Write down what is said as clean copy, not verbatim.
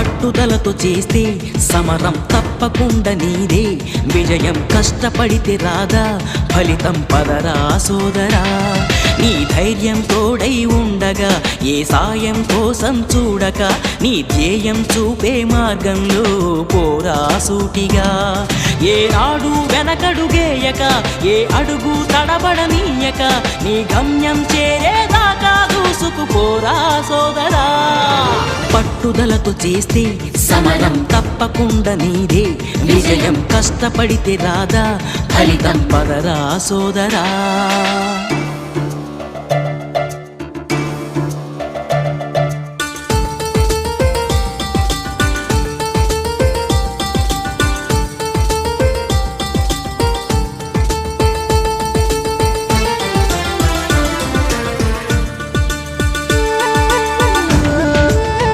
పట్టుదలతో చేస్తే సమరం తప్పకుండా నీదే, విజయం కష్టపడితే రాదా ఫలితం పదరా సోదరా. నీ ధైర్యం తోడై ఉండగా ఏ సాయం కోసం చూడక, నీ ధ్యేయం చూపే మార్గంలో పోరా సూటిగా. ఏనాడు వెనకడుగేయక ఏ అడుగు తడబడనీయక, నీ గమ్యం చేరేదాకా దూసుకుపోరా సోదరా. పట్టుదలతో చేస్తే సమరం తప్పకుండా నీదే, విజయం కష్టపడితే రాదా ఫలితం పదరా సోదరా.